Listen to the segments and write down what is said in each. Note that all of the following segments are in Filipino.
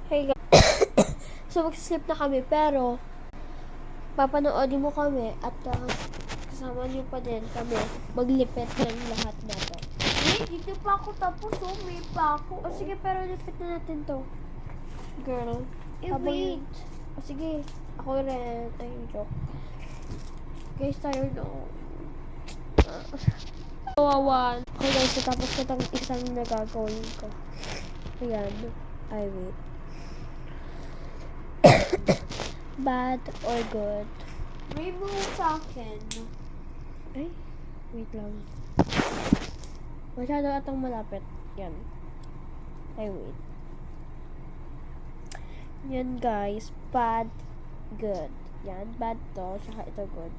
Hey guys. So, mag-sleep na kami, pero papanoodin mo kami at kasama niyo pa din kami maglipit ng lahat na to. Dito pa ako tapos, may pa ako. O sige, pero lipit na natin to. Girl. Wait. O sige, ako rin. Ay, joke. Guys, tayo no. Kawawan. Okay guys, natapos ko itong isang nagagawin ko. Ayan. Ay, wait. Bad or good? May mga sa akin. Ay, wait lang. Masyado atang malapit. Yan. Ay, wait. Yan guys. Bad, good. Yan, bad to. Tsaka ito good.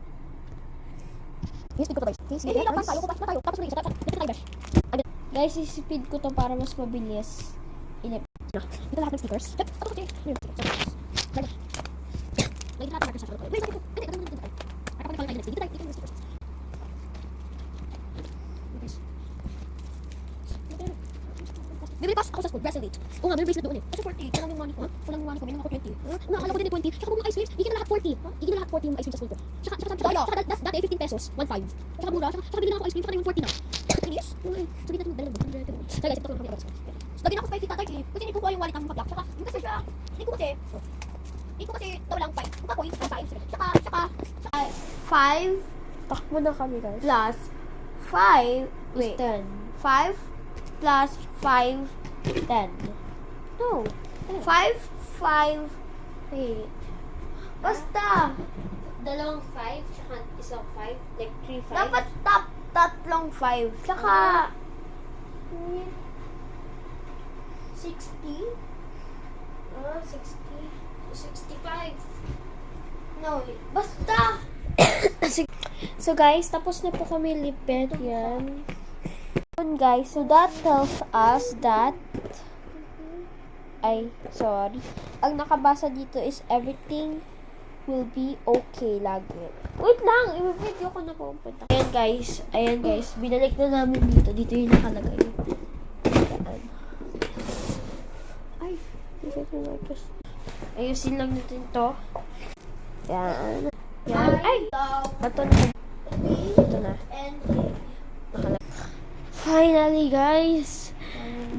Guys, isipid ko to para mas mabilis. Inip. Ito lahat ng stickers. Bibili pa ako sa school, bracelet. Oo nga, may bracelet doon eh. Kasi 40. Kulang yung money ko. Kulang yung money ko. May mga ko 20. Nakakala ko din 20. Tsaka kung ice cream, higit na lahat 40. Higit na lahat 40 yung ice cream sa school ko. Tsaka dati ay 15 pesos. 1.5. Tsaka mura. Tsaka bili na ako ice cream. Tsaka yung 40 na. Inis? So, dito natin dalawa. So, guys, ito ko lang. Lagi na ako 5 tatay eh. Kasi hindi ko yung wallet ang pag-lock. Tsaka, yung kasi siya. Hindi ko kasi daw lang 5. Yung kapoy, 5. Tsaka, 5 takbo na kami guys. plus 5. Wait. 10. 5 plus 5. 10. No. 5, 5. Wait. Basta. Dalawang 5, tsaka isang 5. Like 3, 5. Dapat tatlong 5. Tsaka 60. 60. 65. No. Basta. So guys, tapos na po kami lipit. Yan. Yun guys, so that tells us that sorry. Ang nakabasa dito is everything will be okay lagi. Wait lang, i-video ko na pupunta. Ayan guys, binalik na namin dito. Dito yung nakalagay. Ayan. Ay, ayusin lang natin to. Yan. Yan. Ay! Ito na. Ito na. Finally, guys.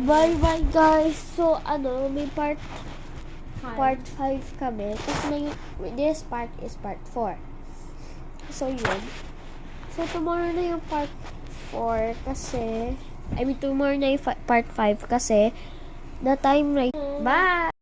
Bye-bye, guys. So, may part 5 kami. Tapos this part is part 4. So, yun. So, tomorrow na yung part 4 kasi, tomorrow na yung part 5 kasi, the time right. Bye!